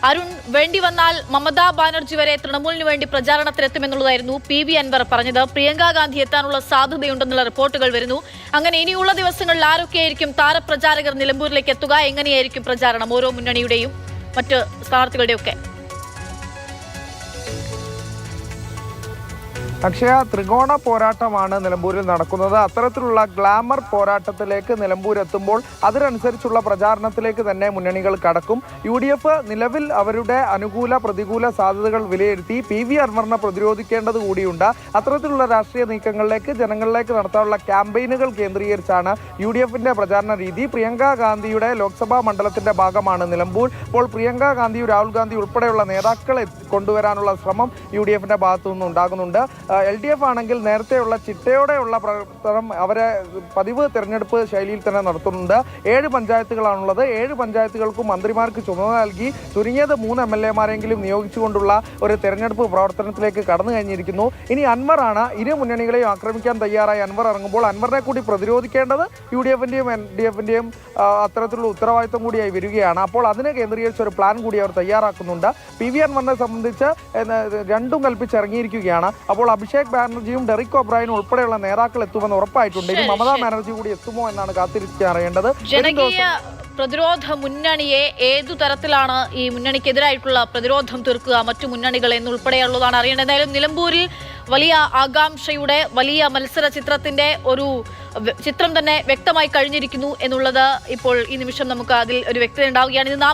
അരുൺ, വേണ്ടി വന്നാൽ മമതാ ബാനർജി വരെ തൃണമൂലിന് വേണ്ടി പ്രചാരണത്തിനെത്തുമെന്നുള്ളതായിരുന്നു PV അൻവർ പറഞ്ഞത്. പ്രിയങ്ക ഗാന്ധി എത്താനുള്ള സാധ്യതയുണ്ടെന്നുള്ള റിപ്പോർട്ടുകൾ വരുന്നു. അങ്ങനെ ഇനിയുള്ള ദിവസങ്ങളിൽ ആരൊക്കെയായിരിക്കും താരപ്രചാരകർ നിലമ്പൂരിലേക്ക് എത്തുക? എങ്ങനെയായിരിക്കും പ്രചാരണം ഓരോ മുന്നണിയുടെയും മറ്റ് സ്ഥാനാർത്ഥികളുടെയൊക്കെ? അക്ഷയ, ത്രികോണ പോരാട്ടമാണ് നിലമ്പൂരിൽ നടക്കുന്നത്. അത്തരത്തിലുള്ള ഗ്ലാമർ പോരാട്ടത്തിലേക്ക് നിലമ്പൂർ എത്തുമ്പോൾ അതിനനുസരിച്ചുള്ള പ്രചാരണത്തിലേക്ക് തന്നെ മുന്നണികൾ കടക്കും. UDF നിലവിൽ അവരുടെ അനുകൂല പ്രതികൂല സാധ്യതകൾ വിലയിരുത്തി PV അൻവറിനെ പ്രതിരോധിക്കേണ്ടത് കൂടിയുണ്ട്. അത്തരത്തിലുള്ള രാഷ്ട്രീയ നീക്കങ്ങളിലേക്ക് ജനങ്ങളിലേക്ക് നടത്താനുള്ള ക്യാമ്പയിനുകൾ കേന്ദ്രീകരിച്ചാണ് UDFന്റെ പ്രചാരണ രീതി. പ്രിയങ്ക ഗാന്ധിയുടെ ലോക്സഭാ മണ്ഡലത്തിന്റെ ഭാഗമാണ് നിലമ്പൂർ. അപ്പോൾ പ്രിയങ്ക ഗാന്ധി, രാഹുൽ ഗാന്ധി ഉൾപ്പെടെയുള്ള നേതാക്കളെ കൊണ്ടുവരാനുള്ള ശ്രമം UDFന്റെ ഭാഗത്തു നിന്നുണ്ടാകുന്നുണ്ട്. LDF ആണെങ്കിൽ നേരത്തെയുള്ള ചിട്ടയോടെയുള്ള പ്രവർത്തനം അവരെ പതിവ് തെരഞ്ഞെടുപ്പ് ശൈലിയിൽ തന്നെ നടത്തുന്നുണ്ട്. 7 പഞ്ചായത്തുകളാണുള്ളത്. 7 പഞ്ചായത്തുകൾക്കും മന്ത്രിമാർക്ക് ചുമതല നൽകി ചുരുങ്ങിയത് 3 MLA-മാരെങ്കിലും നിയോഗിച്ചുകൊണ്ടുള്ള ഒരു തെരഞ്ഞെടുപ്പ് പ്രവർത്തനത്തിലേക്ക് കടന്നു കഴിഞ്ഞിരിക്കുന്നു. ഇനി അൻവറാണ്. ഇരു മുന്നണികളെയും ആക്രമിക്കാൻ തയ്യാറായി അൻവർ ഇറങ്ങുമ്പോൾ അൻവറിനെ കൂടി പ്രതിരോധിക്കേണ്ടത് UDFന്റെയും LDFന്റെയും അത്തരത്തിലുള്ള ഉത്തരവാദിത്വം കൂടിയായി വരികയാണ്. അപ്പോൾ അതിനെ കേന്ദ്രീകരിച്ച ഒരു പ്ലാൻ കൂടി അവർ തയ്യാറാക്കുന്നുണ്ട്. PV അൻവറിനെ സംബന്ധിച്ച് രണ്ടും കൽപ്പിച്ചിറങ്ങിയിരിക്കുകയാണ്. അപ്പോൾ അഭിഷേക് ബാനർജിയും ഡെറിക് ഒബ്രായനും ഉൾപ്പെടെയുള്ള നേതാക്കൾ എത്തുമെന്ന് ഉറപ്പായിട്ടുണ്ട്. ഇനി മമതാ ബാനർജി കൂടി എത്തുമോ എന്നാണ് കാത്തിരിച്ചറിയേണ്ടത്. ജനകീയ പ്രതിരോധ മുന്നണിയെ ഏതു തരത്തിലാണ് ഈ മുന്നണിക്കെതിരായിട്ടുള്ള പ്രതിരോധം തീർക്കുക മറ്റു മുന്നണികൾ എന്നുൾപ്പെടെയുള്ളതാണ് അറിയേണ്ടത്. എന്തായാലും നിലമ്പൂരിൽ വലിയ ആകാംക്ഷയുടെ വലിയ മത്സര ചിത്രത്തിന്റെ ഒരു ചിത്രം തന്നെ വ്യക്തമായി കഴിഞ്ഞിരിക്കുന്നു എന്നുള്ളത് ഇപ്പോൾ ഈ നിമിഷം നമുക്ക് അതിൽ ഒരു വ്യക്തത ഉണ്ടാവുകയാണ്.